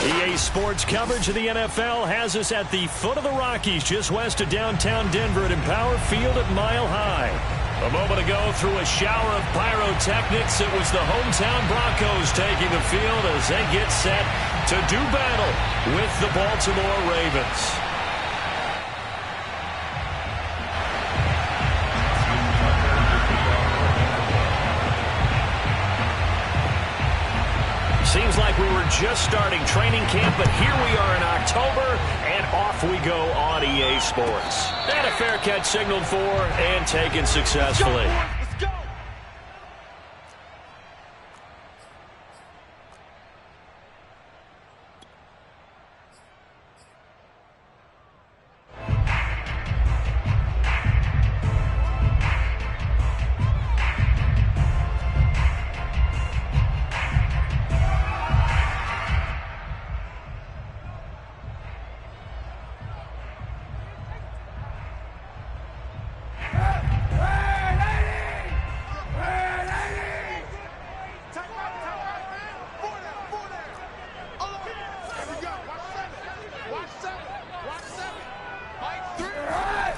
EA Sports coverage of the NFL has us at the foot of the Rockies, just west of downtown Denver at Empower Field at Mile High. A moment ago, through a shower of pyrotechnics, it was the hometown Broncos taking the field as they get set to do battle with the Baltimore Ravens. Seems like we were just starting training camp, but here we are in October, and off we go on EA Sports. And a fair catch signaled for and taken successfully. Let's go.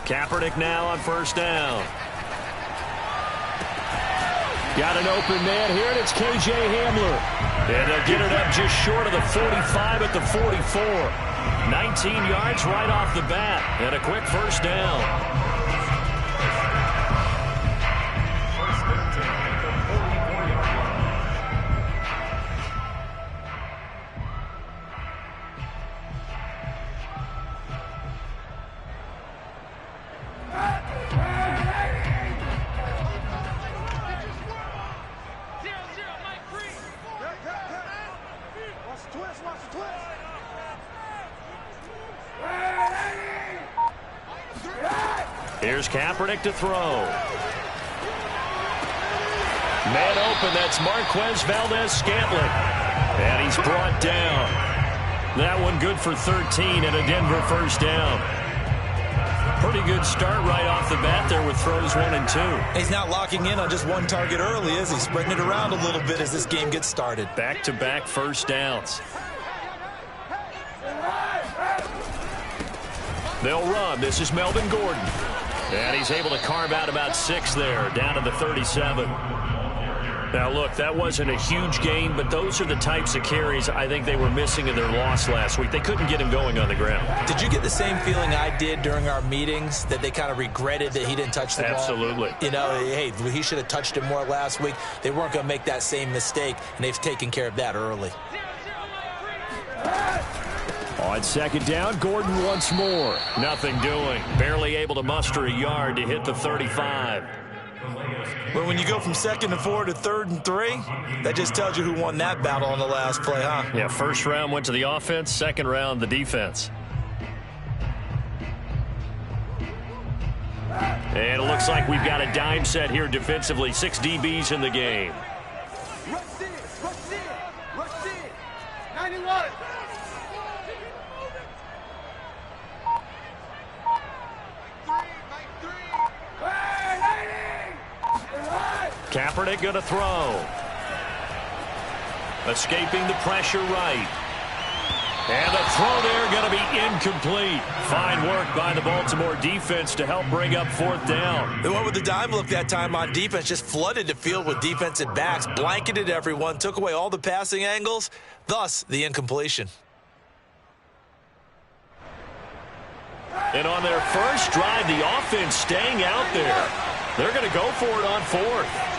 Kaepernick now on first down. Got an open man here, and it's K.J. Hamler. And they'll get it up just short of the 45 at the 44. 19 yards right off the bat, and a quick first down. Here's Kaepernick to throw. Man open, that's Marquez Valdez-Scantling. And he's brought down. That one good for 13 and a Denver first down. Pretty good start right off the bat there with throws 1 and 2. He's not locking in on just one target early, is he? Spreading it around a little bit as this game gets started. Back-to-back first downs. They'll run. This is Melvin Gordon. And he's able to carve out about 6 there, down to the 37. Now, look, that wasn't a huge gain, but those are the types of carries I think they were missing in their loss last week. They couldn't get him going on the ground. Did you get the same feeling I did during our meetings, that they kind of regretted that he didn't touch the ball? Absolutely. You know, hey, he should have touched it more last week. They weren't going to make that same mistake, and they've taken care of that early. On second down, Gordon once more. Nothing doing. Barely able to muster a yard to hit the 35. But when you go from 2nd and 4 to 3rd and 3, that just tells you who won that battle on the last play, huh? Yeah, first round went to the offense, second round the defense. And it looks like we've got a dime set here defensively. 6 DBs in the game. Rush in. 91. Kaepernick going to throw. Escaping the pressure right. And the throw there going to be incomplete. Fine work by the Baltimore defense to help bring up 4th down. They went with the dime look that time on defense, just flooded the field with defensive backs, blanketed everyone, took away all the passing angles, thus the incompletion. And on their first drive, the offense staying out there. They're going to go for it on 4th.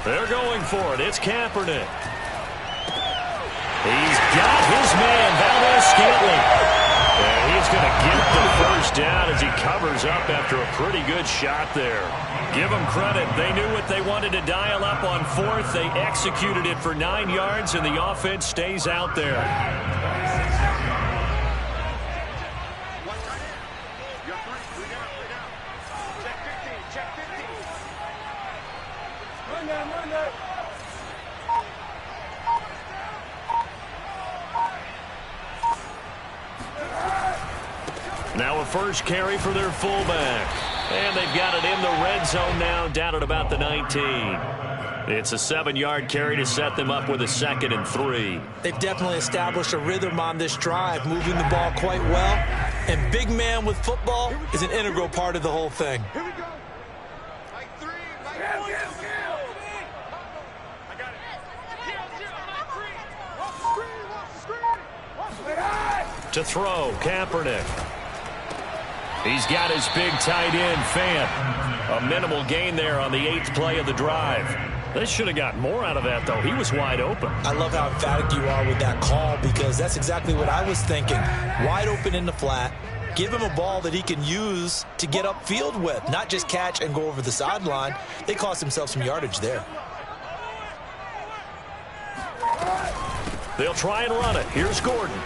They're going for it. It's Kaepernick. He's got his man, Valdez-Scantling. And he's going to get the first down as he covers up after a pretty good shot there. Give them credit. They knew what they wanted to dial up on fourth. They executed it for 9 yards, and the offense stays out there. Now a first carry for their fullback. And they've got it in the red zone now, down at about the 19. It's a 7-yard carry to set them up with a 2nd and 3. They've definitely established a rhythm on this drive, moving the ball quite well. And big man with football is an integral part of the whole thing. Here we go. Like 3, like 4. I got it. 0-0, like 3. To throw, Kaepernick. He's got his big tight end, Fant. A minimal gain there on the 8th play of the drive. They should have got more out of that, though. He was wide open. I love how emphatic you are with that call, because that's exactly what I was thinking. Wide open in the flat. Give him a ball that he can use to get upfield with, not just catch and go over the sideline. They cost themselves some yardage there. They'll try and run it. Here's Gordon.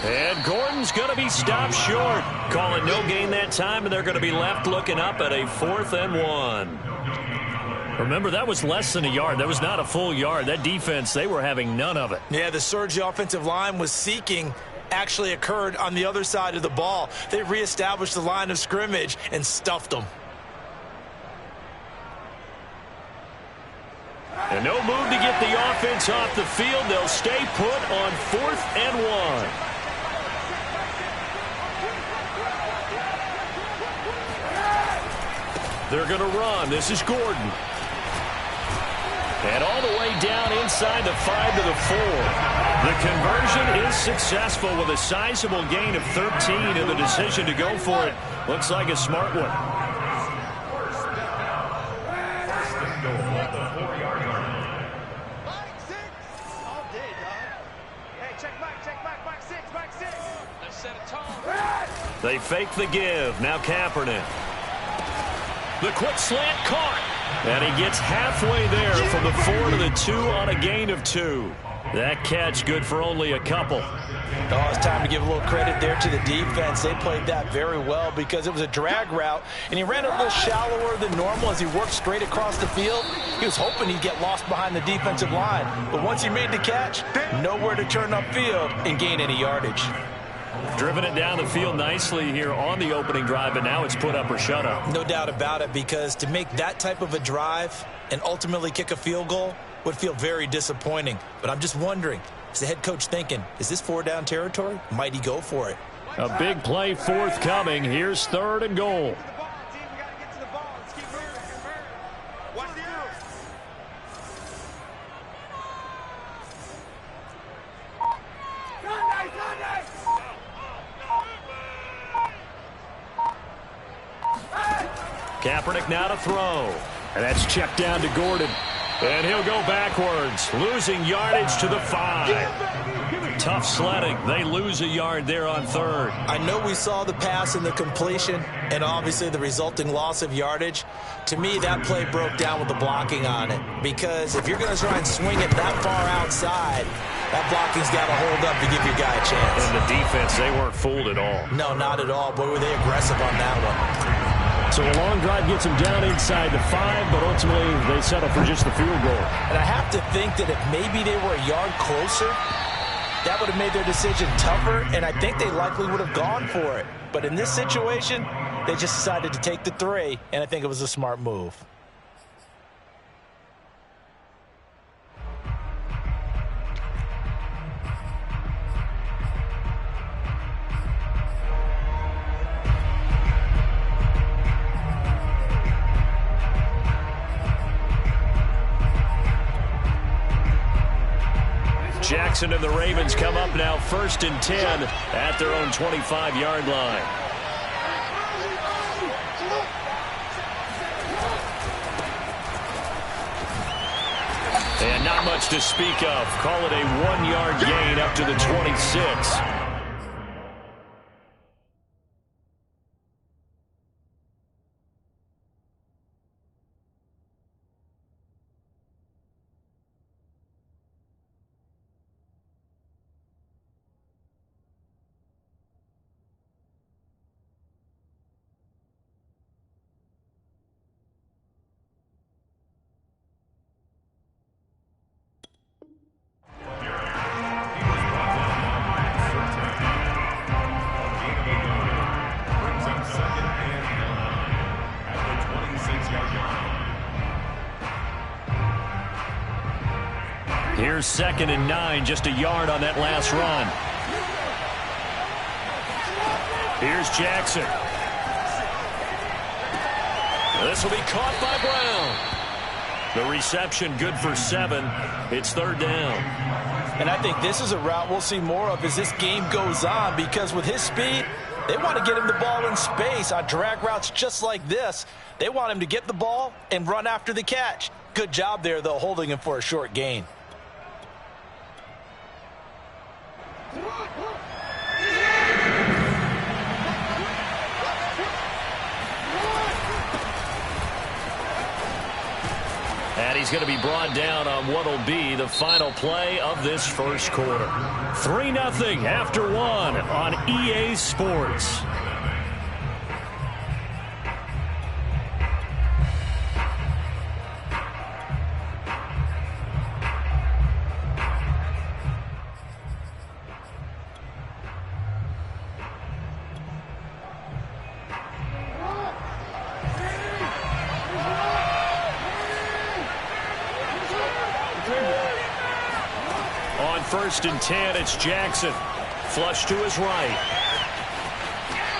And Gordon's going to be stopped short. Call it no gain that time, and they're going to be left looking up at a 4th and 1. Remember, that was less than a yard. That was not a full yard. That defense, they were having none of it. Yeah, the surge the offensive line was seeking actually occurred on the other side of the ball. They reestablished the line of scrimmage and stuffed them. And no move to get the offense off the field. They'll stay put on 4th and 1. They're going to run. This is Gordon. And all the way down inside the 5 to the 4. The conversion is successful with a sizable gain of 13, and the decision to go for it looks like a smart one. They fake the give. Now Kaepernick. The quick slant caught. And he gets halfway there from the 4 to the 2 on a gain of 2. That catch good for only a couple. Oh, it's time to give a little credit there to the defense. They played that very well because it was a drag route, and he ran a little shallower than normal as he worked straight across the field. He was hoping he'd get lost behind the defensive line, but once he made the catch, nowhere to turn upfield and gain any yardage. Driven it down the field nicely here on the opening drive, but now it's put up or shut up. No doubt about it, because to make that type of a drive and ultimately kick a field goal would feel very disappointing. But I'm just wondering, is the head coach thinking, is this 4-down territory? Might he go for it? A big play forthcoming. Here's 3rd and goal. Kaepernick now to throw. And that's checked down to Gordon. And he'll go backwards, losing yardage to the 5. Tough sledding. They lose a yard there on 3rd. I know we saw the pass and the completion and obviously the resulting loss of yardage. To me, that play broke down with the blocking on it, because if you're going to try and swing it that far outside, that blocking's got to hold up to give your guy a chance. And the defense, they weren't fooled at all. No, not at all. Boy, were they aggressive on that one. So a long drive gets them down inside the 5, but ultimately they settle for just the field goal. And I have to think that if maybe they were a yard closer, that would have made their decision tougher, and I think they likely would have gone for it. But in this situation, they just decided to take the 3, and I think it was a smart move. Jackson and the Ravens come up now 1st and 10 at their own 25-yard line. And not much to speak of. Call it a 1-yard gain up to the 26. Here's 2nd and 9, just a yard on that last run. Here's Jackson. This will be caught by Brown. The reception good for 7. It's 3rd down. And I think this is a route we'll see more of as this game goes on, because with his speed, they want to get him the ball in space on drag routes just like this. They want him to get the ball and run after the catch. Good job there, though, holding him for a short gain. And he's going to be brought down on what will be the final play of this first quarter. 3-0 after 1 on EA Sports. On 1st and 10, it's Jackson. Flush to his right.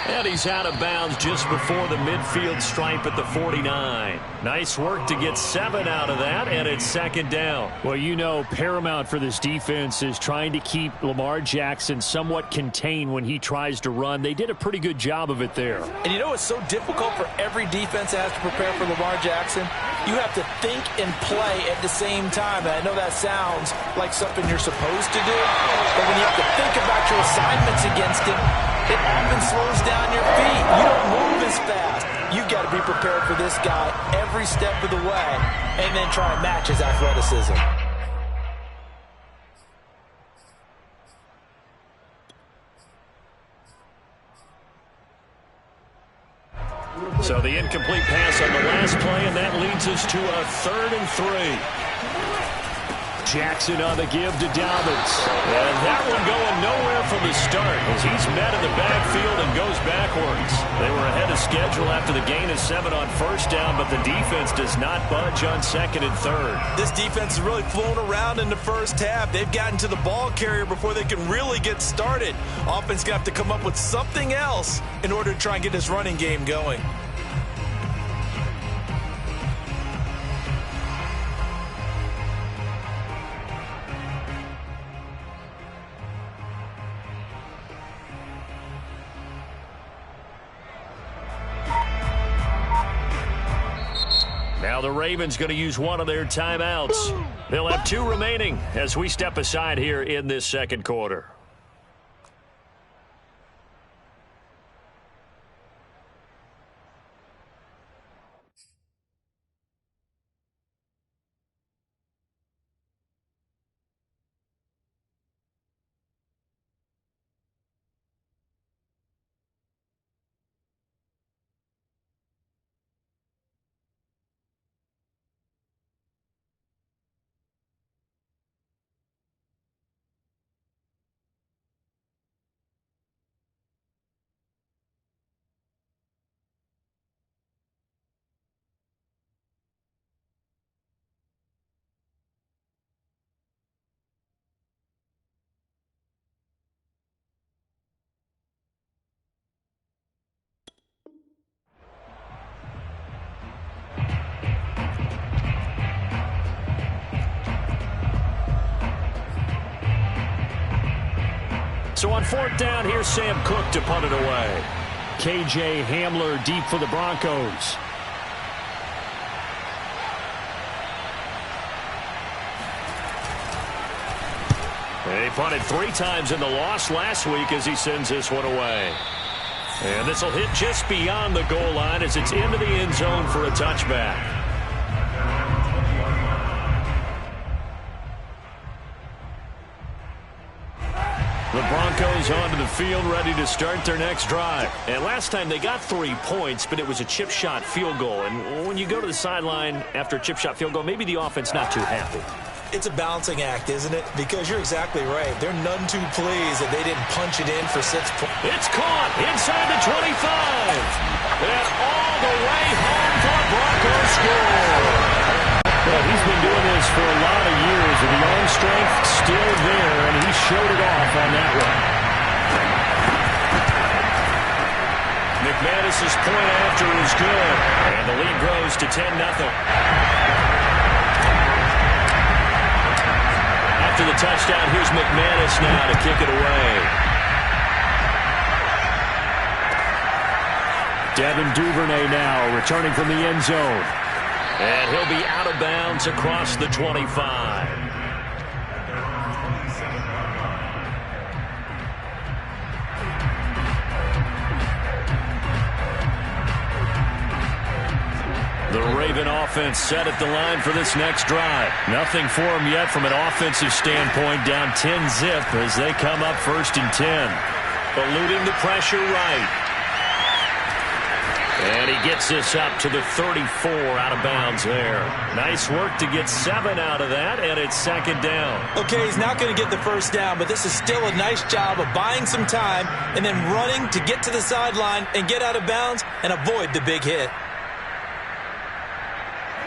And he's out of bounds just before the midfield stripe at the 49. Nice work to get 7 out of that, and it's 2nd down. Well, you know, paramount for this defense is trying to keep Lamar Jackson somewhat contained when he tries to run. They did a pretty good job of it there. And you know it's so difficult for every defense that has to prepare for Lamar Jackson? You have to think and play at the same time. And I know that sounds like something you're supposed to do, but when you have to think about your assignments against him, it often slows down your feet. You don't move as fast. You've got to be prepared for this guy every step of the way and then try and match his athleticism. So the incomplete pass on the last play, and that leads us to a 3rd and 3. Jackson on the give to Dobbins. And that one going nowhere from the start as he's met in the backfield and goes backwards. They were ahead of schedule after the gain of 7 on 1st down, but the defense does not budge on 2nd and 3rd. This defense has really flown around in the first half. They've gotten to the ball carrier before they can really get started. Offense going to have to come up with something else in order to try and get this running game going. Now the Ravens going to use one of their timeouts. They'll have 2 remaining as we step aside here in this 2nd quarter. So on 4th down, here's Sam Cook to punt it away. KJ Hamler deep for the Broncos. He punted 3 times in the loss last week as he sends this one away. And this will hit just beyond the goal line as it's into the end zone for a touchback. The Broncos onto the field, ready to start their next drive. And last time they got 3 points, but it was a chip shot field goal. And when you go to the sideline after a chip shot field goal, maybe the offense not too happy. It's a balancing act, isn't it? Because you're exactly right. They're none too pleased that they didn't punch it in for 6 points. It's caught inside the 25. And all the way home for a Broncos score. Well, he's been doing this for a lot of years, and the arm strength still there, and he showed it off on that one. McManus's point after is good, and the lead grows to 10-0. After the touchdown, here's McManus now to kick it away. Devin Duvernay now returning from the end zone. And he'll be out of bounds across the 25. The Raven offense set at the line for this next drive. Nothing for them yet from an offensive standpoint, down 10-zip as they come up 1st and 10. Eluding the pressure right. And he gets this up to the 34, out of bounds there. Nice work to get 7 out of that, and it's 2nd down. Okay, he's not going to get the 1st down, but this is still a nice job of buying some time and then running to get to the sideline and get out of bounds and avoid the big hit.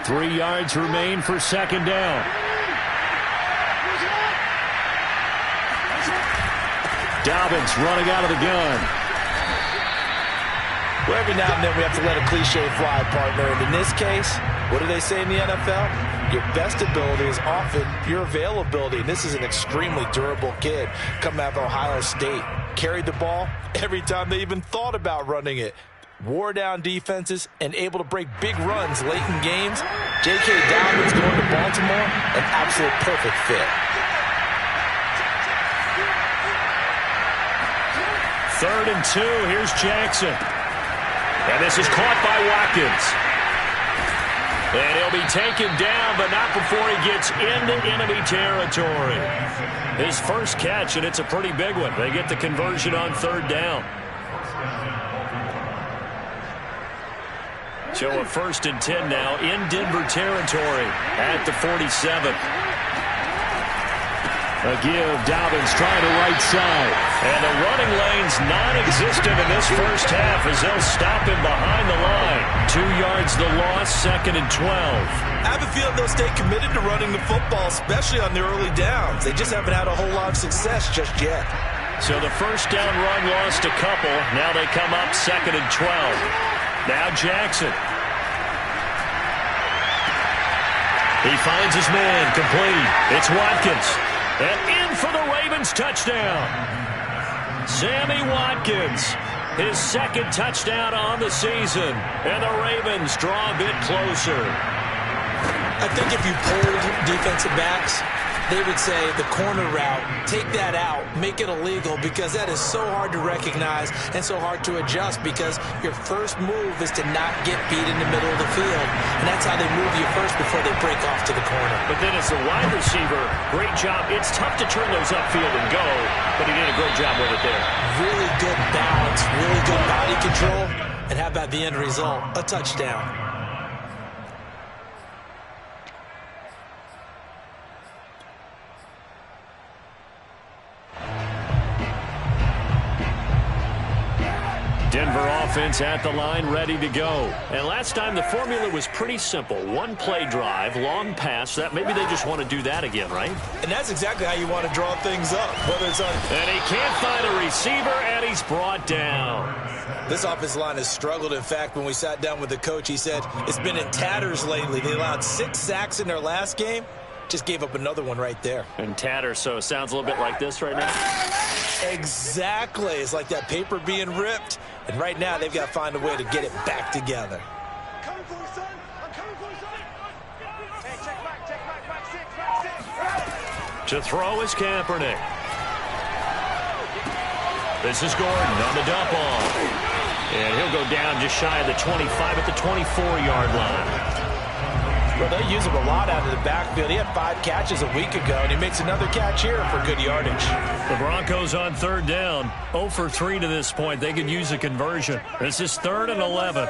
3 yards remain for 2nd down. Dobbins running out of the gun. Well, every now and then we have to let a cliche fly, partner. And in this case, what do they say in the NFL? Your best ability is often your availability. And this is an extremely durable kid coming out of Ohio State. Carried the ball every time they even thought about running it. Wore down defenses and able to break big runs late in games. J.K. Dobbins going to Baltimore, an absolute perfect fit. 3rd and 2. Here's Jackson. And this is caught by Watkins. And he'll be taken down, but not before he gets into enemy territory. His first catch, and it's a pretty big one. They get the conversion on 3rd down. So a 1st and 10 now in Denver territory at the 47. A give, Dobbins trying to right side. And the running lane's non-existent in this first half as they'll stop him behind the line. 2 yards the loss, 2nd and 12. I have a feeling they'll stay committed to running the football, especially on the early downs. They just haven't had a whole lot of success just yet. So the 1st down run lost a couple. Now they come up 2nd and 12. Now Jackson. He finds his man, complete. It's Watkins. And in for the Ravens touchdown. Sammy Watkins, his 2nd touchdown on the season. And the Ravens draw a bit closer. I think if you polled defensive backs, they would say the corner route, take that out, make it illegal, because that is so hard to recognize and so hard to adjust, because your first move is to not get beat in the middle of the field. And that's how they move you first before they break off to the corner. But then as a wide receiver, great job. It's tough to turn those upfield and go, but he did a great job with it there. Really good balance, really good body control. And how about the end result? A touchdown. Denver offense at the line, ready to go. And last time the formula was pretty simple. 1 play drive, long pass. That maybe they just want to do that again, right? And that's exactly how you want to draw things up. Whether it's on. And he can't find a receiver, and he's brought down. This offensive line has struggled. In fact, when we sat down with the coach, he said it's been in tatters lately. They allowed 6 sacks in their last game. Just gave up another one right there. And tatters, so it sounds a little bit like this right now. Exactly. It's like that paper being ripped. And right now, they've got to find a way to get it back together. Coming for you, son. I'm coming for you, son. Hey, check back, 6. To throw is Kaepernick. This is Gordon on the dump off. And he'll go down just shy of the 25 at the 24-yard line. Well, they use him a lot out of the backfield. He had 5 catches a week ago, and he makes another catch here for good yardage. The Broncos on 3rd down. 0 for 3 to this point. They could use a conversion. This is 3rd and 11.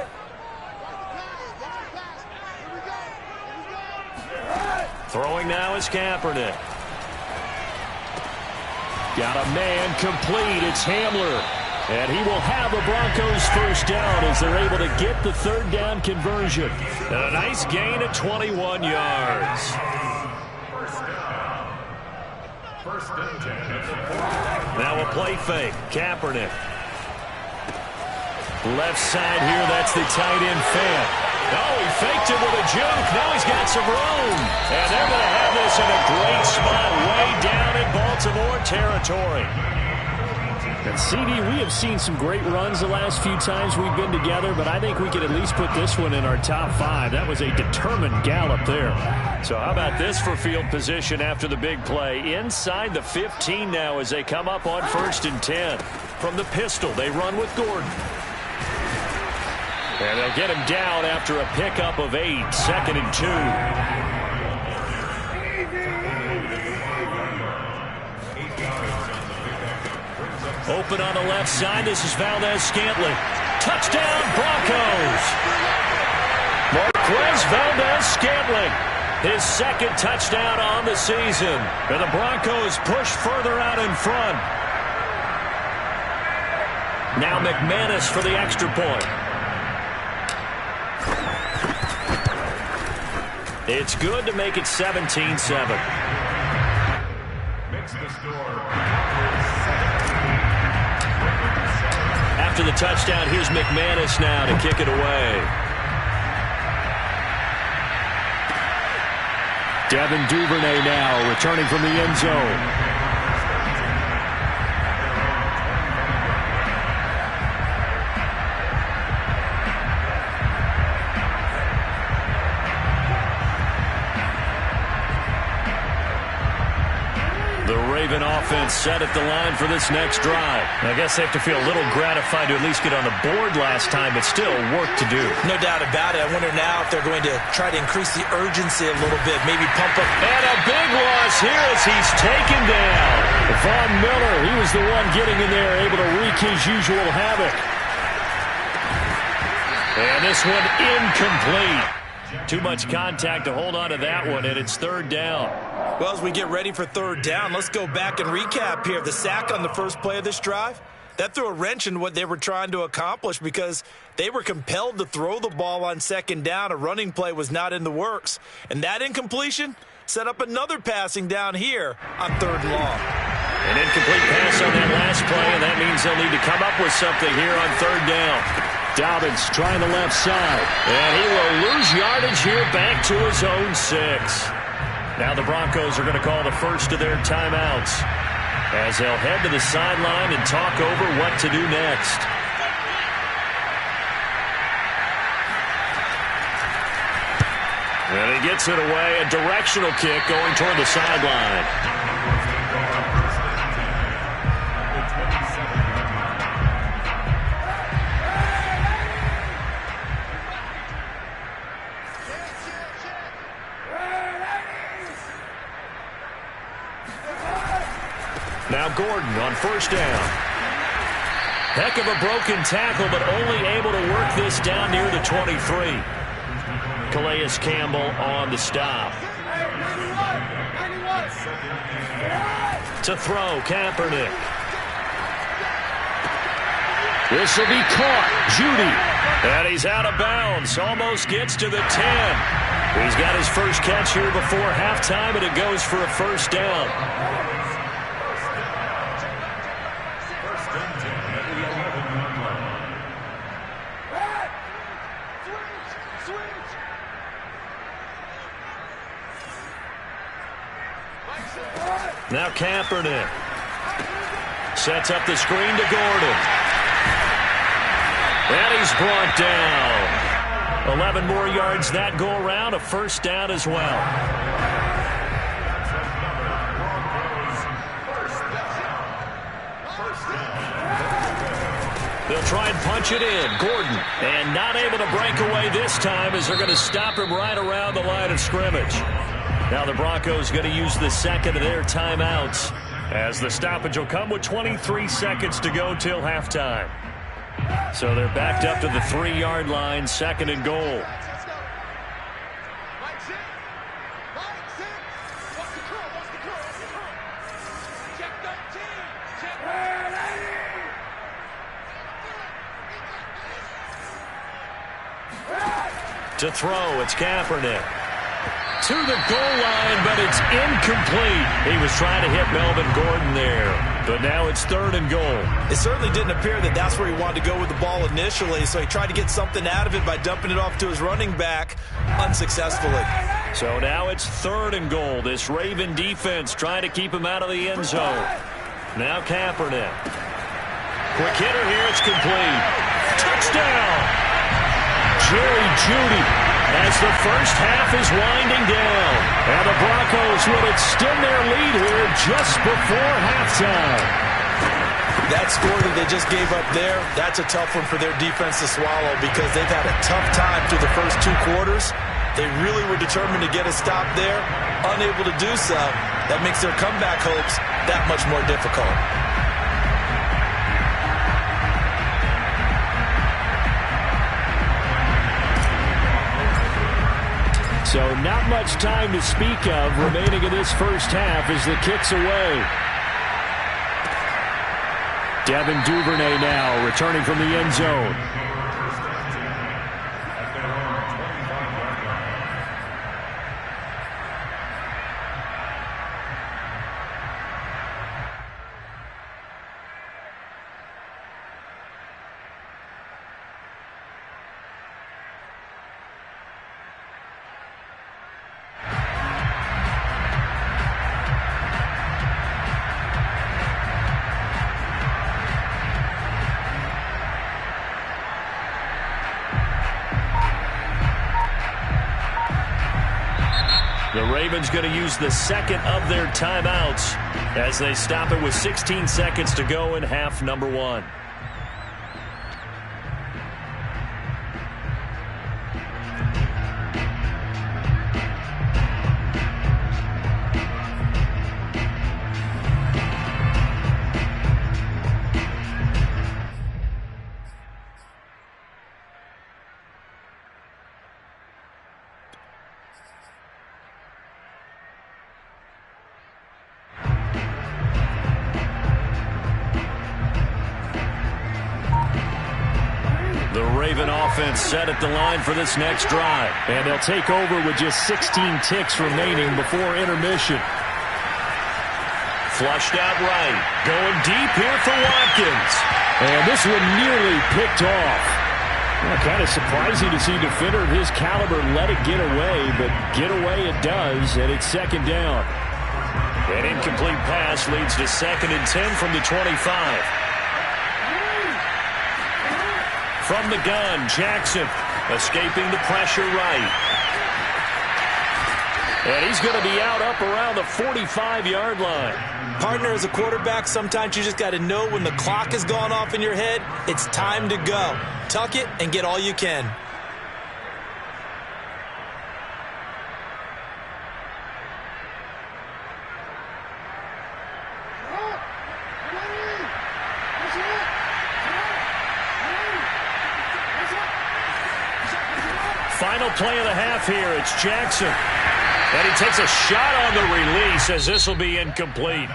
Throwing now is Kaepernick. Got a man complete. It's Hamler. And he will have a Broncos first down as they're able to get the third down conversion. And a nice gain of 21 yards. Now a play fake. Kaepernick. Left side here, that's the tight end fan. Oh, he faked it with a juke. Now he's got some room. And they're going to have this in a great spot way down in Baltimore territory. And CD, we have seen some great runs the last few times we've been together, but I think we could at least put this one in our top 5. That was a determined gallop there. So how about this for field position after the big play? Inside the 15 now as they come up on 1st and 10. From the pistol, they run with Gordon. And they'll get him down after a pickup of 8, 2nd and 2. Open on the left side. This is Valdez-Scantling. Touchdown, Broncos. Marquez Valdez-Scantling. His 2nd touchdown on the season. And the Broncos push further out in front. Now McManus for the extra point. It's good to make it 17-7. After the touchdown, here's McManus now to kick it away. Devin Duvernay now returning from the end zone. Offense set at the line for this next drive. I guess they have to feel a little gratified to at least get on the board last time, but still work to do. No doubt about it. I wonder now if they're going to try to increase the urgency a little bit, maybe pump up. And a big loss here as he's taken down. Von Miller, he was the one getting in there, able to wreak his usual havoc. And this one incomplete. Too much contact to hold on to that one, and it's 3rd down. Well, as we get ready for 3rd down, let's go back and recap here. The sack on the first play of this drive, that threw a wrench in what they were trying to accomplish because they were compelled to throw the ball on 2nd down. A running play was not in the works. And that incompletion set up another passing down here on 3rd and long. An incomplete pass on that last play, and that means they'll need to come up with something here on 3rd down. Dobbins trying the left side. And he will lose yardage here back to his own 6. Now the Broncos are going to call the first of their timeouts as they'll head to the sideline and talk over what to do next. And he gets it away, a directional kick going toward the sideline. Now Gordon on 1st down. Heck of a broken tackle, but only able to work this down near the 23. Calais Campbell on the stop. To throw, Kaepernick. This will be caught. Judy. And he's out of bounds. Almost gets to the 10. He's got his first catch here before halftime, and it goes for a 1st down. Now Kaepernick sets up the screen to Gordon. And he's brought down. 11 more yards that go around, a 1st down as well. They'll try and punch it in. Gordon, and not able to break away this time as they're going to stop him right around the line of scrimmage. Now the Broncos going to use the 2nd of their timeouts as the stoppage will come with 23 seconds to go till halftime. So they're backed up to the 3-yard line, 2nd and goal. To throw, it's Kaepernick. To the goal line, but it's incomplete. He was trying to hit Melvin Gordon there, but now it's 3rd and goal. It certainly didn't appear that that's where he wanted to go with the ball initially, so he tried to get something out of it by dumping it off to his running back unsuccessfully. So now it's 3rd and goal. This Raven defense trying to keep him out of the end zone. Now Kaepernick. Quick hitter here, it's complete. Touchdown! Jerry Jeudy as the first half is winding down. And the Broncos will extend their lead here just before halftime. That score that they just gave up there, that's a tough one for their defense to swallow because they've had a tough time through the first 2 quarters. They really were determined to get a stop there, unable to do so. That makes their comeback hopes that much more difficult. So not much time to speak of remaining in this first half as the kick's away. Devin Duvernay now returning from the end zone. The Ravens going to use the second of their timeouts as they stop it with 16 seconds to go in half number 1. The Raven offense set at the line for this next drive. And they'll take over with just 16 ticks remaining before intermission. Flushed out right. Going deep here for Watkins. And this one nearly picked off. Well, kind of surprising to see a defender of his caliber let it get away, but get away it does, and it's 2nd down. An incomplete pass leads to 2nd and 10 from the 25. From the gun, Jackson escaping the pressure right. And he's going to be out up around the 45-yard line. Partner, as a quarterback, sometimes you just got to know when the clock has gone off in your head, it's time to go. Tuck it and get all you can. Final play of the half here. It's Jackson. And he takes a shot on the release as this will be incomplete.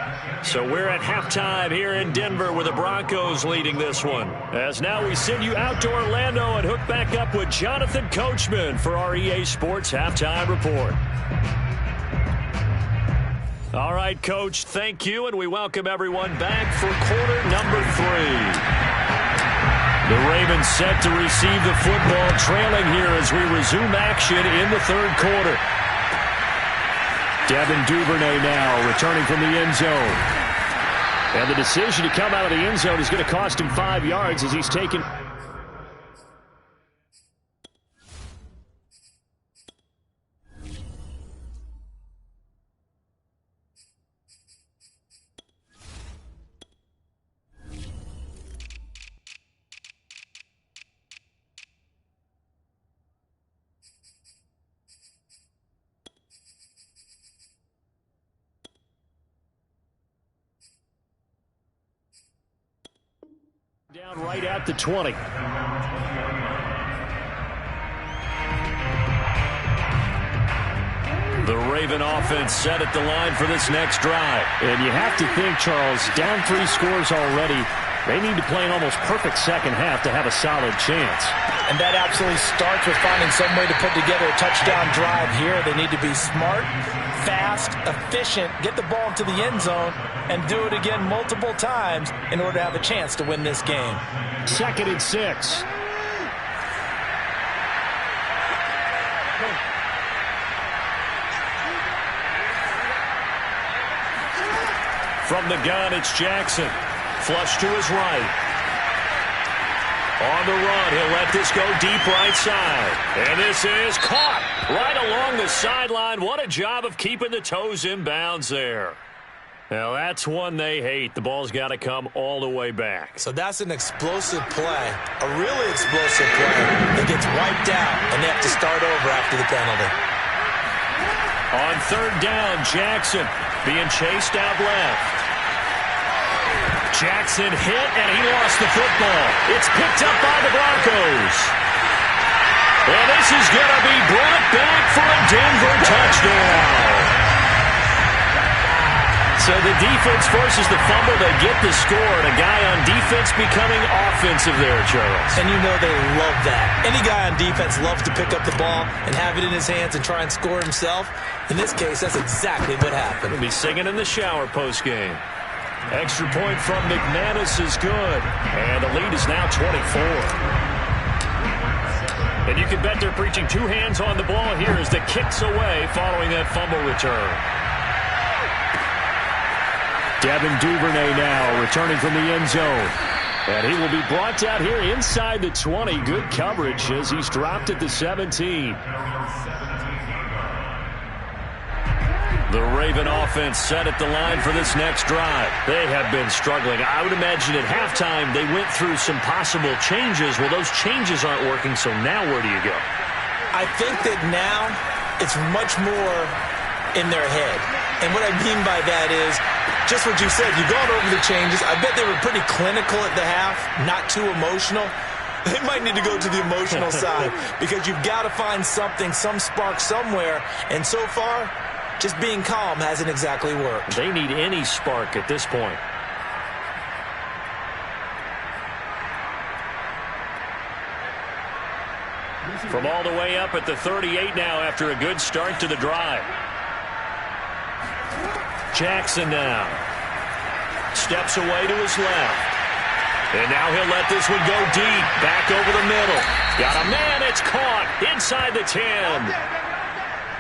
So we're at halftime here in Denver with the Broncos leading this one. As now we send you out to Orlando and hook back up with Jonathan Coachman for our EA Sports Halftime Report. All right, Coach, thank you, and we welcome everyone back for quarter number 3. The Ravens set to receive the football, trailing here as we resume action in the 3rd quarter. Devin Duvernay now returning from the end zone. And the decision to come out of the end zone is going to cost him 5 yards as he's taken. Down right at the 20. The Raven offense set at the line for this next drive. And you have to think, Charles, down 3 scores already. They need to play an almost perfect second half to have a solid chance. And that absolutely starts with finding some way to put together a touchdown drive here. They need to be smart, fast, efficient, get the ball into the end zone, and do it again multiple times in order to have a chance to win this game. 2nd and 6. From the gun, it's Jackson. Flush to his right. On the run, he'll let this go deep right side. And this is caught right along the sideline. What a job of keeping the toes in bounds there. Now, that's one they hate. The ball's got to come all the way back. So that's an explosive play, a really explosive play that gets wiped out, and they have to start over after the penalty. On 3rd down, Jackson being chased out left. Jackson hit, and he lost the football. It's picked up by the Broncos. And this is going to be brought back for a Denver touchdown. So the defense forces the fumble. They get the score, and a guy on defense becoming offensive there, Charles. And you know they love that. Any guy on defense loves to pick up the ball and have it in his hands and try and score himself. In this case, that's exactly what happened. He'll be singing in the shower postgame. Extra point from McManus is good. And the lead is now 24. And you can bet they're preaching 2 hands on the ball here as the kick's away following that fumble return. Devin Duvernay now returning from the end zone. And he will be brought down here inside the 20. Good coverage as he's dropped at the 17. The Raven offense set at the line for this next drive. They have been struggling. I would imagine at halftime they went through some possible changes. Well, those changes aren't working, so now where do you go? I think that now it's much more in their head. And what I mean by that is just what you said. You've gone over the changes. I bet they were pretty clinical at the half, not too emotional. They might need to go to the emotional side because you've got to find something, some spark somewhere. And so far, just being calm hasn't exactly worked. They need any spark at this point. From all the way up at the 38 now after a good start to the drive. Jackson now. Steps away to his left. And now he'll let this one go deep. Back over the middle. Got a man. It's caught inside the 10.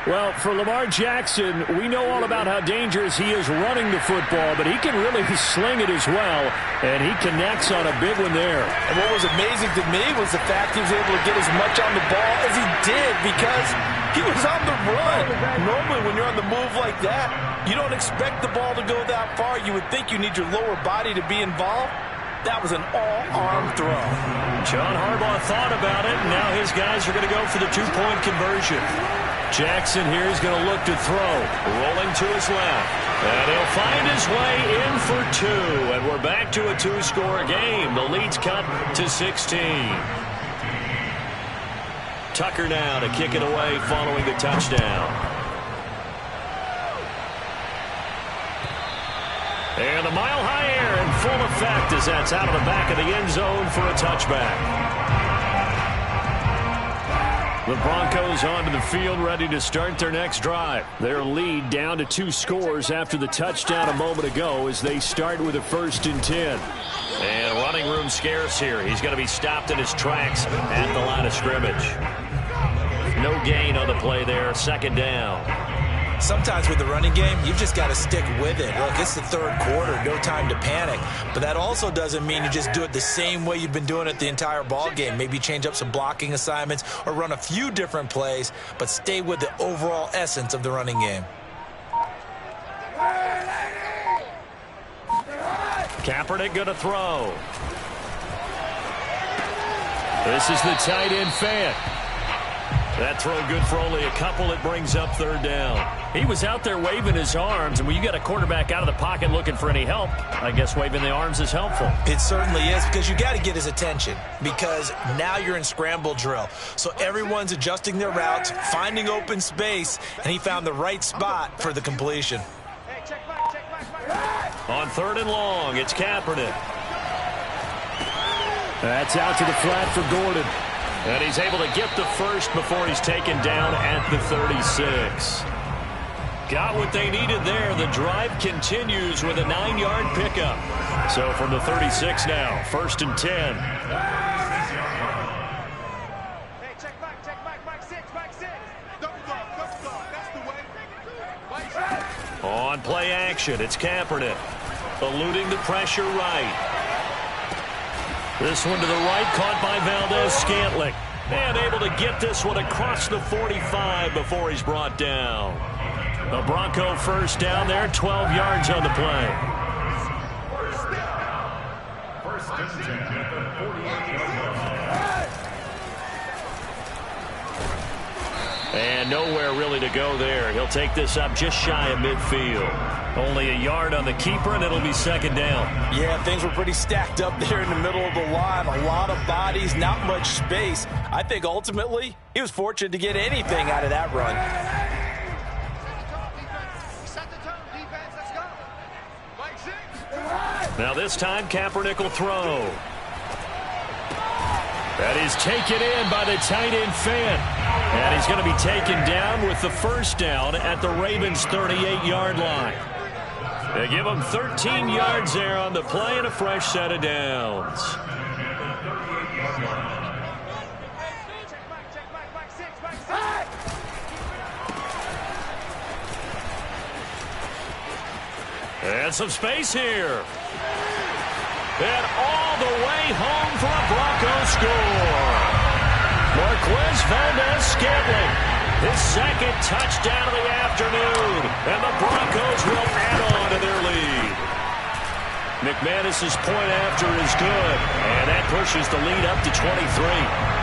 Well, for Lamar Jackson, we know all about how dangerous he is running the football, but he can really sling it as well, and he connects on a big one there. And what was amazing to me was the fact he was able to get as much on the ball as he did because he was on the run. Normally, when you're on the move like that, you don't expect the ball to go that far. You would think you need your lower body to be involved. That was an all-arm throw. John Harbaugh thought about it, and now his guys are going to go for the 2-point conversion. Jackson here is going to look to throw. Rolling to his left. And he'll find his way in for 2. And we're back to a 2-score game. The lead's cut to 16. Tucker now to kick it away following the touchdown. And the mile-high air in full effect as that's out of the back of the end zone for a touchback. The Broncos onto the field ready to start their next drive. Their lead down to 2 scores after the touchdown a moment ago as they start with a 1st and 10. And running room scarce here. He's going to be stopped in his tracks at the line of scrimmage. No gain on the play there. 2nd down. Sometimes with the running game, you've just got to stick with it. Look, it's the 3rd quarter, no time to panic. But that also doesn't mean you just do it the same way you've been doing it the entire ball game. Maybe change up some blocking assignments or run a few different plays, but stay with the overall essence of the running game. Kaepernick going to throw. This is the tight end Fant. That throw good for only a couple. It brings up 3rd down. He was out there waving his arms, and when you got a quarterback out of the pocket looking for any help, I guess waving the arms is helpful. It certainly is because you got to get his attention because now you're in scramble drill. So everyone's adjusting their routes, finding open space, and he found the right spot for the completion. On 3rd and long, it's Kaepernick. That's out to the flat for Gordon. And he's able to get the first before he's taken down at the 36. Got what they needed there. The drive continues with a 9-yard pickup. So from the 36 now, 1st and 10. Hey, check back, 6. Double dog, that's the way. On play action, it's Kaepernick. Eluding the pressure right. This one to the right, caught by Valdez-Scantling. And able to get this one across the 45 before he's brought down. The Bronco first down there, 12 yards on the play. First and 10 at the 48-yard line. And nowhere really to go there. He'll take this up just shy of midfield. Only a yard on the keeper, and it'll be 2nd down. Yeah, things were pretty stacked up there in the middle of the line. A lot of bodies, not much space. I think ultimately he was fortunate to get anything out of that run. Now this time, Kaepernick will throw. That is taken in by the tight end, Fant. And he's going to be taken down with the first down at the Ravens' 38-yard line. They give him 13 yards there on the play and a fresh set of downs. And some space here. And all the way home for a Broncos score. Marquez Valdez-Scantling, his 2nd touchdown of the afternoon. And the Broncos will add on to their lead. McManus's point after is good. And that pushes the lead up to 23.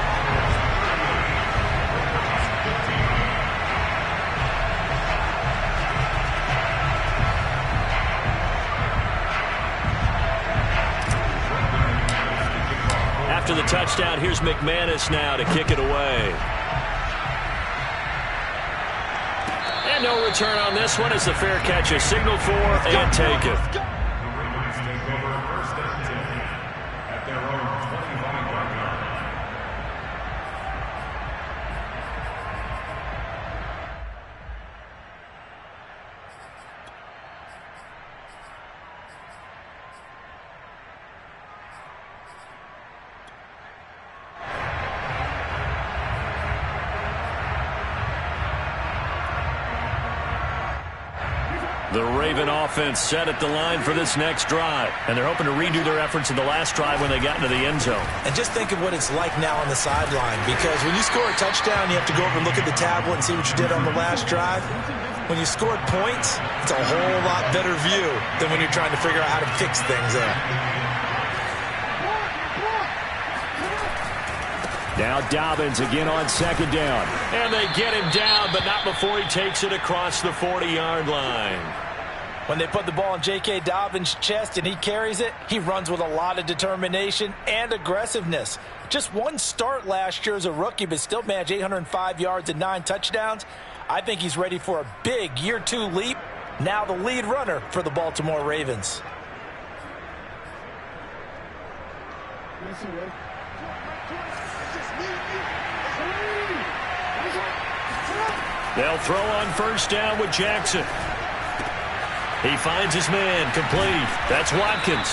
After the touchdown, here's McManus now to kick it away. And no return on this one as the fair catch is signaled for and taken. Ravens take over 1st and 10 at their own 25-yard line. The Raven offense set at the line for this next drive. And they're hoping to redo their efforts in the last drive when they got into the end zone. And just think of what it's like now on the sideline, because when you score a touchdown, you have to go over and look at the tablet and see what you did on the last drive. When you scored points, it's a whole lot better view than when you're trying to figure out how to fix things there. Now Dobbins again on 2nd down. And they get him down, but not before he takes it across the 40-yard line. When they put the ball in J.K. Dobbins' chest and he carries it, he runs with a lot of determination and aggressiveness. Just one start last year as a rookie, but still managed 805 yards and 9 touchdowns. I think he's ready for a big year 2 leap. Now the lead runner for the Baltimore Ravens. They'll throw on 1st down with Jackson. He finds his man, complete. That's Watkins.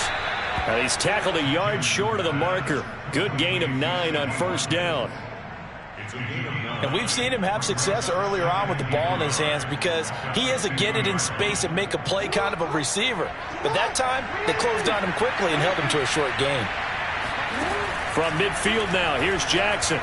And he's tackled a yard short of the marker. Good gain of 9 on 1st down. And we've seen him have success earlier on with the ball in his hands because he is a get it in space and make a play kind of a receiver. But that time, they closed on him quickly and held him to a short gain. From midfield now, here's Jackson.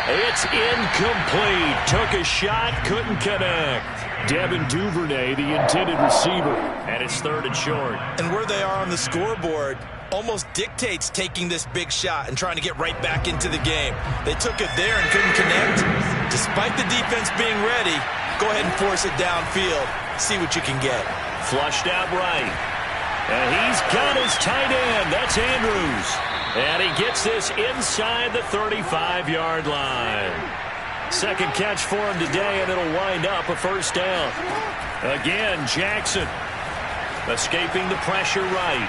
It's incomplete. Took a shot, couldn't connect. Devin Duvernay, the intended receiver, and it's 3rd and short. And where they are on the scoreboard almost dictates taking this big shot and trying to get right back into the game. They took it there and couldn't connect. Despite the defense being ready, go ahead and force it downfield. See what you can get. Flushed out right. And he's got his tight end. That's Andrews. And he gets this inside the 35-yard line. 2nd catch for him today, and it'll wind up a 1st down. Again, Jackson escaping the pressure right.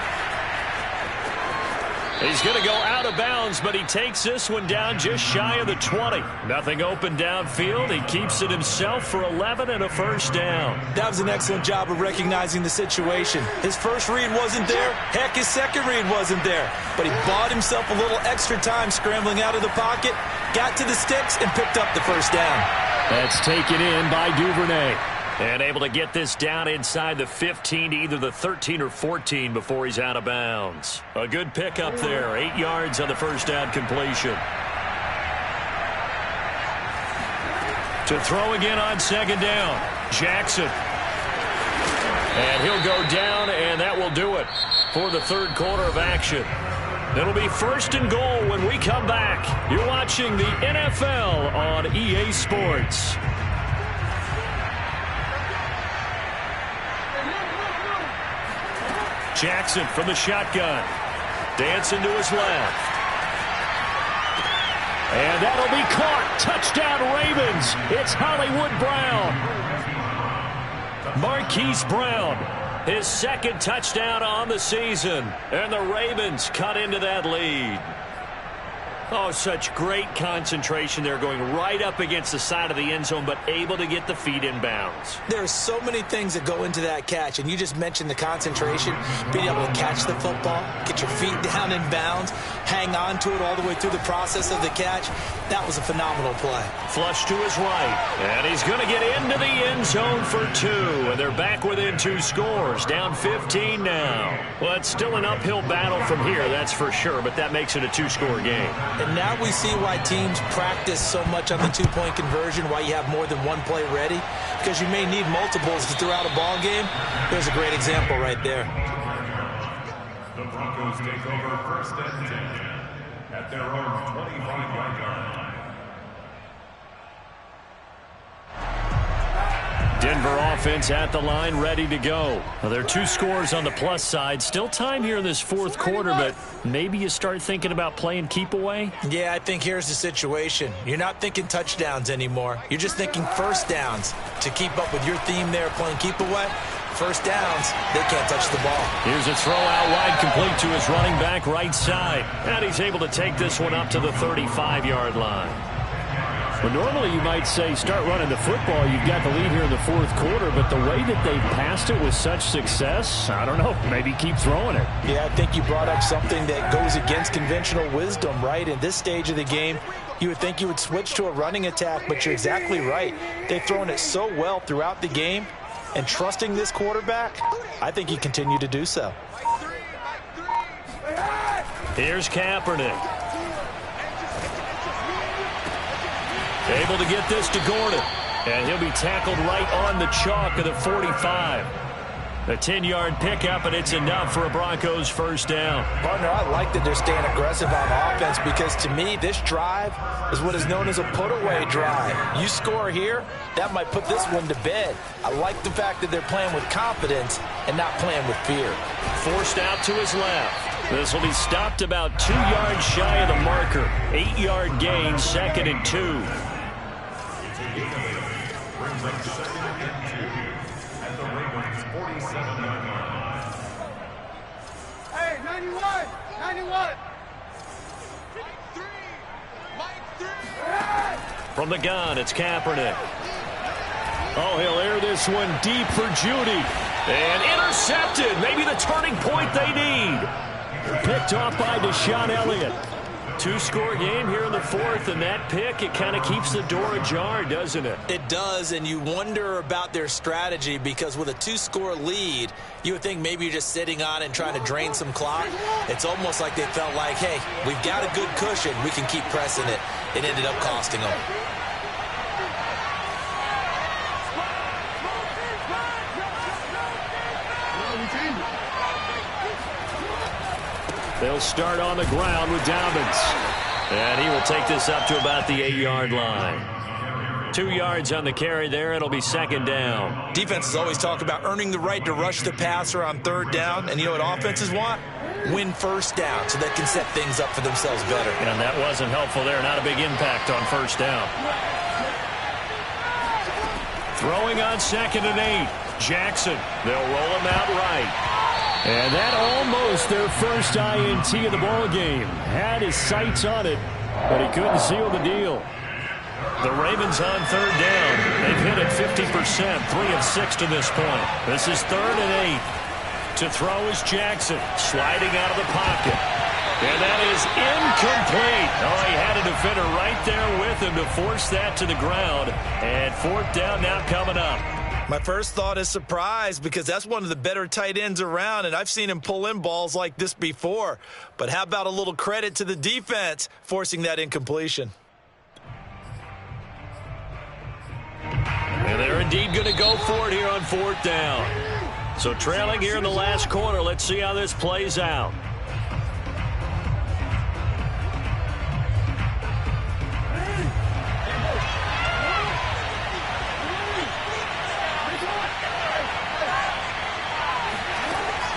He's going to go out of bounds, but he takes this one down just shy of the 20. Nothing open downfield. He keeps it himself for 11 and a first down. That was an excellent job of recognizing the situation. His first read wasn't there. Heck, his second read wasn't there. But he bought himself a little extra time scrambling out of the pocket, got to the sticks, and picked up the first down. That's taken in by Duvernay. And able to get this down inside the 15 to either the 13 or 14 before he's out of bounds. A good pickup there. 8 yards on the first down completion. To throw again on second down. Jackson. And he'll go down, and that will do it for the third quarter of action. It'll be first and goal when we come back. You're watching the NFL on EA Sports. Jackson from the shotgun. Dancing to his left. And that'll be caught. Touchdown Ravens. It's Hollywood Brown. Marquise Brown. His second touchdown on the season. And the Ravens cut into that lead. Oh, such great concentration there, going right up against the side of the end zone, but able to get the feet in bounds. There are so many things that go into that catch, and you just mentioned the concentration, being able to catch the football, get your feet down in bounds, hang on to it all the way through the process of the catch. That was a phenomenal play. Flush to his right, and he's going to get into the end zone for 2, and they're back within 2 scores, down 15 now. Well, it's still an uphill battle from here, that's for sure, but that makes it a 2-score game. And now we see why teams practice so much on the 2-point conversion, why you have more than one play ready, because you may need multiples throughout a ball game. There's a great example right there. The Broncos take over first and 10 at their own 25-yard line. Denver offense at the line, ready to go. Well, there are 2 scores on the plus side. Still time here in this fourth quarter, but maybe you start thinking about playing keep away? Yeah, I think here's the situation. You're not thinking touchdowns anymore. You're just thinking first downs. To keep up with your theme there, playing keep away, first downs, they can't touch the ball. Here's a throw out wide, complete to his running back right side. And he's able to take this one up to the 35-yard line. Well, normally you might say start running the football. You've got the lead here in the fourth quarter, but the way that they passed it with such success, I don't know, maybe keep throwing it. Yeah, I think you brought up something that goes against conventional wisdom, right? In this stage of the game, you would think you would switch to a running attack, but you're exactly right. They've thrown it so well throughout the game, and trusting this quarterback, I think you continue to do so. Here's Kaepernick. Able to get this to Gordon. And he'll be tackled right on the chalk of the 45. A 10-yard pickup, and it's enough for a Broncos first down. Partner, I like that they're staying aggressive on offense because, to me, this drive is what is known as a put-away drive. You score here, that might put this one to bed. I like the fact that they're playing with confidence and not playing with fear. Forced out to his left. This will be stopped about 2 yards shy of the marker. 8-yard gain, 2nd and 2. Brings up 2nd and 2 at the Ravens' 47-yard line. Hey, 91! 91! Mike 3! From the gun, it's Kaepernick. Oh, he'll air this one deep for Judy. And intercepted. Maybe the turning point they need. Picked off by Deshaun Elliott. 2-score game here in the fourth, and that pick, it kind of keeps the door ajar, doesn't it? It does, and you wonder about their strategy because with a 2-score lead, you would think maybe you're just sitting on it and trying to drain some clock. It's almost like they felt like, hey, we've got a good cushion. We can keep pressing it. It ended up costing them. They'll start on the ground with Dobbins. And he will take this up to about the 8-yard line. 2 yards on the carry there. It'll be 2nd down. Defenses always talk about earning the right to rush the passer on 3rd down. And you know what offenses want? Win first down so they can set things up for themselves better. And that wasn't helpful there. Not a big impact on 1st down. Throwing on 2nd and 8. Jackson. They'll roll him out right. And that almost almost their first INT of the ball game. Had his sights on it, but he couldn't seal the deal. The Ravens on third down. They've hit it 50%, 3 of 6 to this point. This is 3rd and 8. To throw is Jackson, sliding out of the pocket. And that is incomplete. Oh, he had a defender right there with him to force that to the ground. And 4th down now coming up. My first thought is surprise, because that's one of the better tight ends around, and I've seen him pull in balls like this before. But how about a little credit to the defense forcing that incompletion? And they're indeed going to go for it here on 4th down. So trailing here in the last quarter, let's see how this plays out.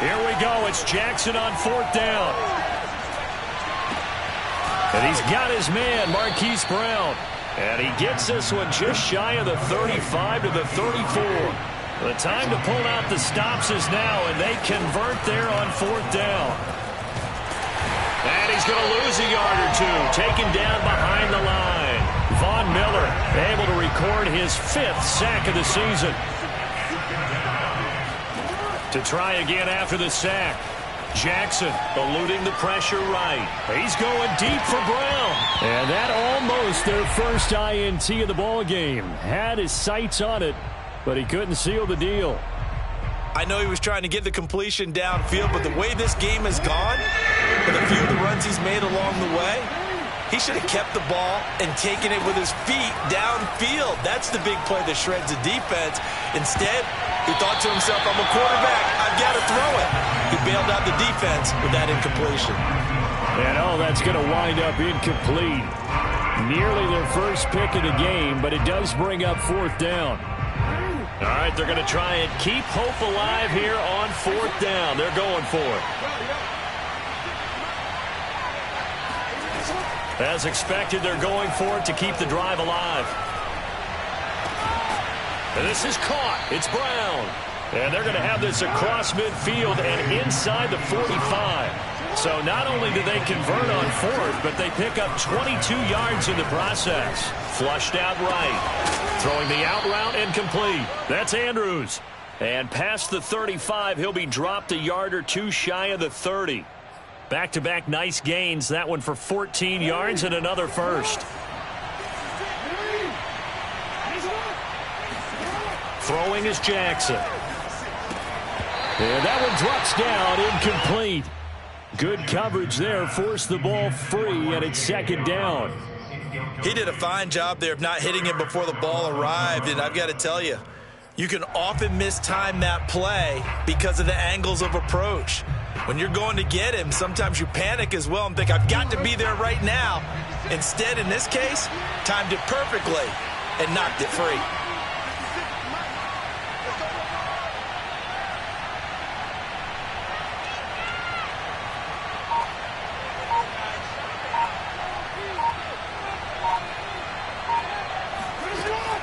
Here we go. It's Jackson on 4th down. And he's got his man, Marquise Brown. And he gets this one just shy of the 35 to the 34. The time to pull out the stops is now, and they convert there on 4th down. And he's going to lose a yard or two, taken down behind the line. Von Miller able to record his 5th sack of the season. To try again after the sack. Jackson eluding the pressure right. He's going deep for Brown. And that almost their first INT of the ball game. Had his sights on it, but he couldn't seal the deal. I know he was trying to get the completion downfield, but the way this game has gone, with a few of the runs he's made along the way, he should have kept the ball and taken it with his feet downfield. That's the big play that shreds the defense. Instead, he thought to himself, I'm a quarterback, I've got to throw it. He bailed out the defense with that incompletion. And that's going to wind up incomplete. Nearly their first pick of the game, but it does bring up 4th down. All right, they're going to try and keep hope alive here on 4th down. They're going for it. As expected, they're going for it to keep the drive alive. And this is caught. It's Brown. And they're going to have this across midfield and inside the 45. So not only do they convert on 4th, but they pick up 22 yards in the process. Flushed out right. Throwing the out route incomplete. That's Andrews. And past the 35, he'll be dropped a yard or two shy of the 30. Back-to-back nice gains. That one for 14 yards and another first. Throwing is Jackson. And that one drops down, incomplete. Good coverage there, forced the ball free, and it's 2nd down. He did a fine job there of not hitting him before the ball arrived, and I've got to tell you, you can often mistime that play because of the angles of approach. When you're going to get him, sometimes you panic as well and think, I've got to be there right now. Instead, in this case, timed it perfectly and knocked it free.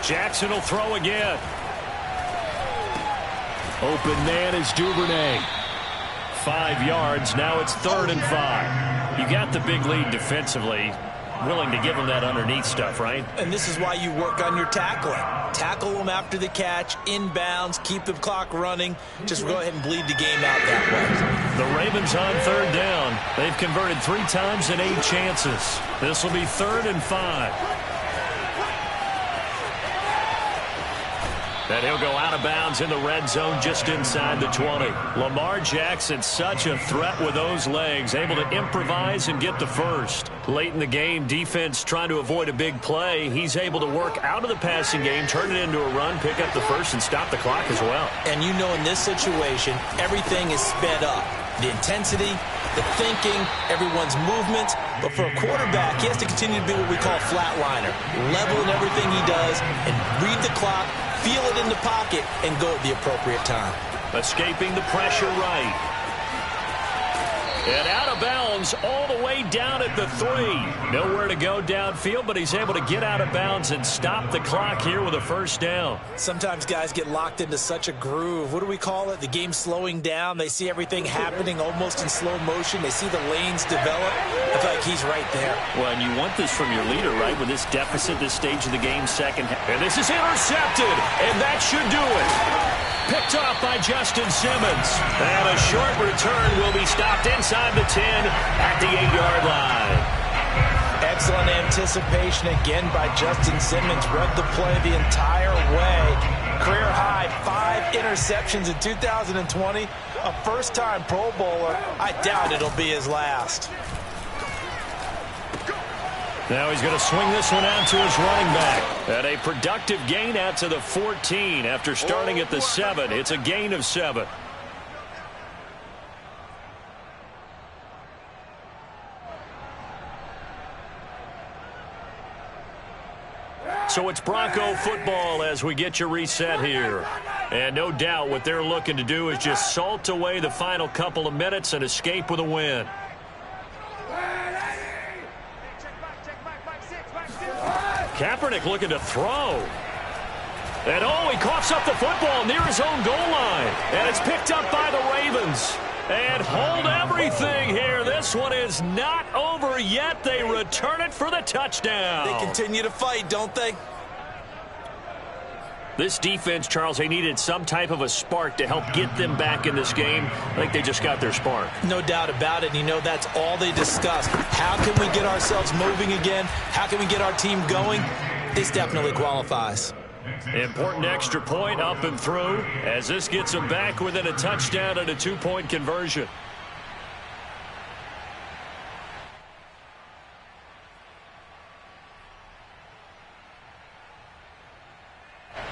Jackson will throw again. Open man is Duvernay. 5 yards. Now it's 3rd and 5. You got the big lead defensively. Willing to give him that underneath stuff, right? And this is why you work on your tackling. Tackle them after the catch, inbounds, keep the clock running. Just go ahead and bleed the game out that way. The Ravens on 3rd down. They've converted 3 times in 8 chances. This will be 3rd and 5. And he'll go out of bounds in the red zone just inside the 20. Lamar Jackson, such a threat with those legs, able to improvise and get the first. Late in the game, defense trying to avoid a big play. He's able to work out of the passing game, turn it into a run, pick up the first, and stop the clock as well. And you know in this situation, everything is sped up. The intensity, the thinking, everyone's movement. But for a quarterback, he has to continue to be what we call a flatliner. Level in everything he does and read the clock, feel it in the pocket, and go at the appropriate time. Escaping the pressure right. And out of bounds runs all the way down at the 3. Nowhere to go downfield, but he's able to get out of bounds and stop the clock here with a first down. Sometimes guys get locked into such a groove. What do we call it? The game slowing down. They see everything happening almost in slow motion. They see the lanes develop. I feel like he's right there. Well, and you want this from your leader, right? With this deficit, this stage of the game, second half. And this is intercepted, and that should do it. Picked off by Justin Simmons. And a short return will be stopped inside the 10 at the 8-yard line. Excellent anticipation again by Justin Simmons. Read the play the entire way. Career high 5 interceptions in 2020. A first-time Pro Bowler. I doubt it'll be his last. Now he's going to swing this one out to his running back. And a productive gain out to the 14 after starting at the 7. It's a gain of 7. So it's Bronco football as we get you reset here. And no doubt what they're looking to do is just salt away the final couple of minutes and escape with a win. Kaepernick looking to throw. And oh, he coughs up the football near his own goal line. And it's picked up by the Ravens. And hold everything here. This one is not over yet. They return it for the touchdown. They continue to fight, don't they? This defense, Charles, they needed some type of a spark to help get them back in this game. I think they just got their spark. No doubt about it. And you know, that's all they discussed. How can we get ourselves moving again? How can we get our team going? This definitely qualifies. Important extra point up and through as this gets them back within a touchdown and a 2-point conversion.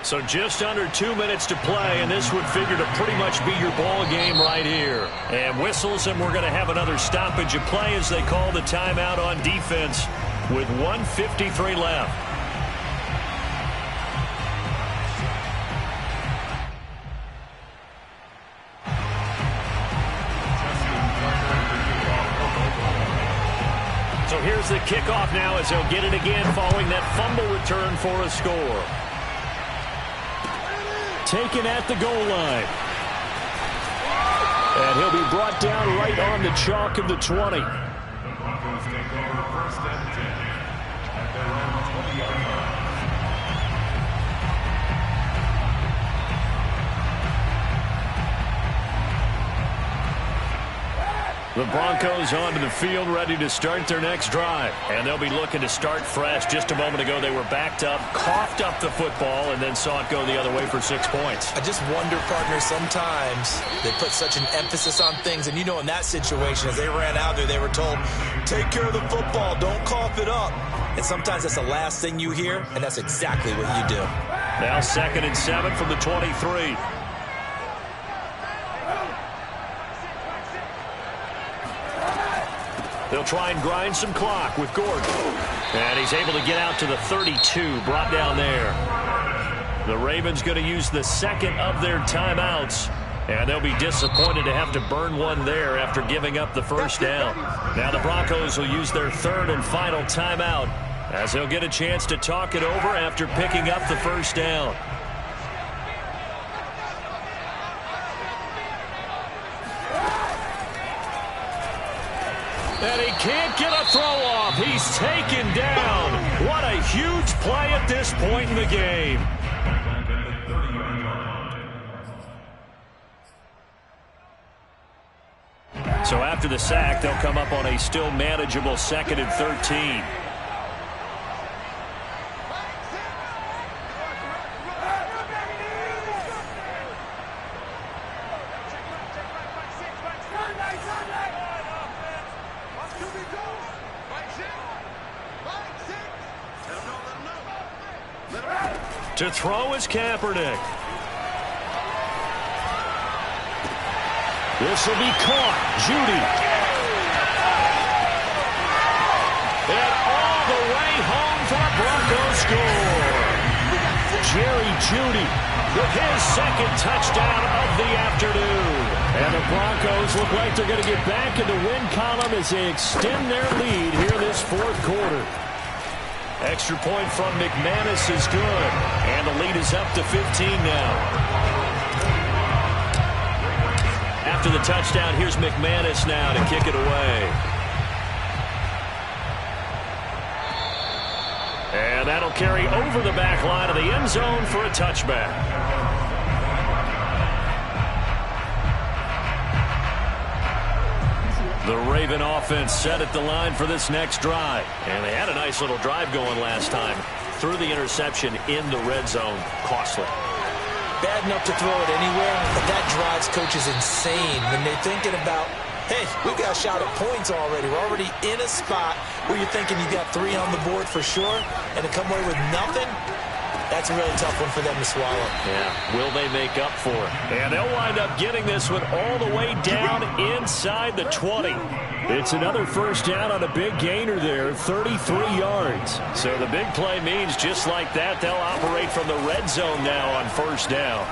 So just under 2 minutes to play, and this would figure to pretty much be your ball game right here. And whistles, and we're going to have another stoppage of play as they call the timeout on defense with 1:53 left. So here's the kickoff now as they'll get it again following that fumble return for a score. Taken at the goal line. And he'll be brought down right on the chalk of the 20. The Broncos take over first and 10 at their own 20-yard line. The Broncos onto the field, ready to start their next drive. And they'll be looking to start fresh. Just a moment ago, they were backed up, coughed up the football, and then saw it go the other way for 6 points. I just wonder, partner, sometimes they put such an emphasis on things. And you know, in that situation, as they ran out there, they were told, take care of the football, don't cough it up. And sometimes that's the last thing you hear, and that's exactly what you do. Now 2nd and 7 from the 23. They'll try and grind some clock with Gordon. And he's able to get out to the 32, brought down there. The Ravens going to use the second of their timeouts. And they'll be disappointed to have to burn one there after giving up the first down. Now the Broncos will use their third and final timeout as they'll get a chance to talk it over after picking up the first down. And he can't get a throw off. He's taken down. What a huge play at this point in the game. So after the sack, they'll come up on a still manageable 2nd and 13. To throw is Kaepernick. This will be caught. Judy. And all the way home for a Broncos score. Jerry Judy with his second touchdown of the afternoon. And the Broncos look like they're going to get back in the win column as they extend their lead here in this fourth quarter. Extra point from McManus is good. And the lead is up to 15 now. After the touchdown, here's McManus now to kick it away. And that'll carry over the back line of the end zone for a touchback. The Raven offense set at the line for this next drive. And they had a nice little drive going last time. Threw the interception in the red zone. Costly. Bad enough to throw it anywhere, but that drives coaches insane when they're thinking about, hey, we've got a shot at points already. We're already in a spot where you're thinking you got 3 on the board for sure, and to come away with nothing, that's a really tough one for them to swallow. Yeah, will they make up for it? And they'll wind up getting this one all the way down inside the 20. It's another first down on a big gainer there, 33 yards. So the big play means just like that, they'll operate from the red zone now on first down.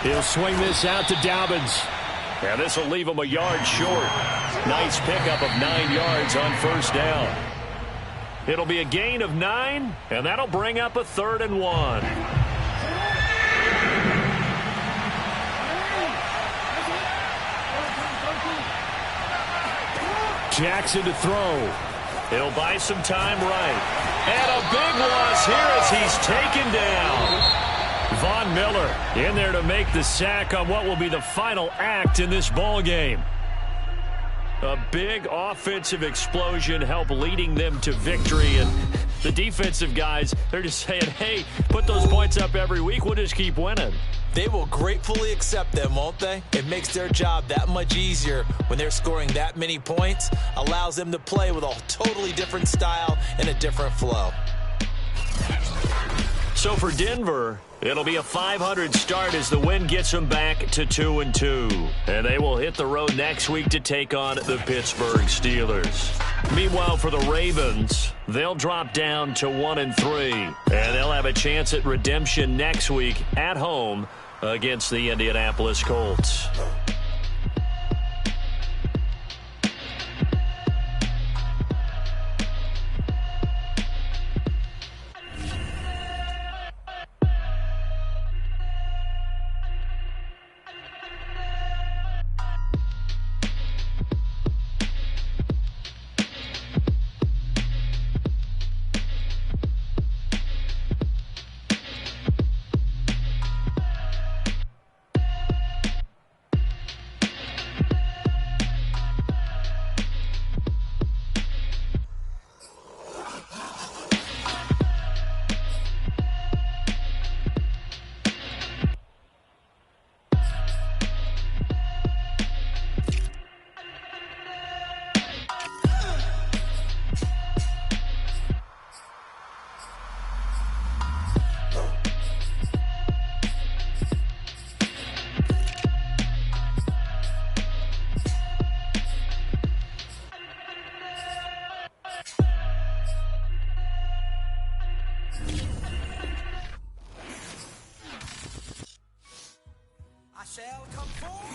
He'll swing this out to Dobbins. And this will leave him a yard short. Nice pickup of 9 yards on first down. It'll be a gain of 9, and that'll bring up a 3rd and 1. Jackson to throw. He'll buy some time right. And a big loss here as he's taken down. Von Miller in there to make the sack on what will be the final act in this ball game. A big offensive explosion helped leading them to victory. And the defensive guys, they're just saying, hey, put those points up every week. We'll just keep winning. They will gratefully accept them, won't they? It makes their job that much easier when they're scoring that many points. Allows them to play with a totally different style and a different flow. So for Denver, it'll be a 500 start as the win gets them back to 2-2. And they will hit the road next week to take on the Pittsburgh Steelers. Meanwhile, for the Ravens, they'll drop down to 1-3. And they'll have a chance at redemption next week at home against the Indianapolis Colts. Shall come forth.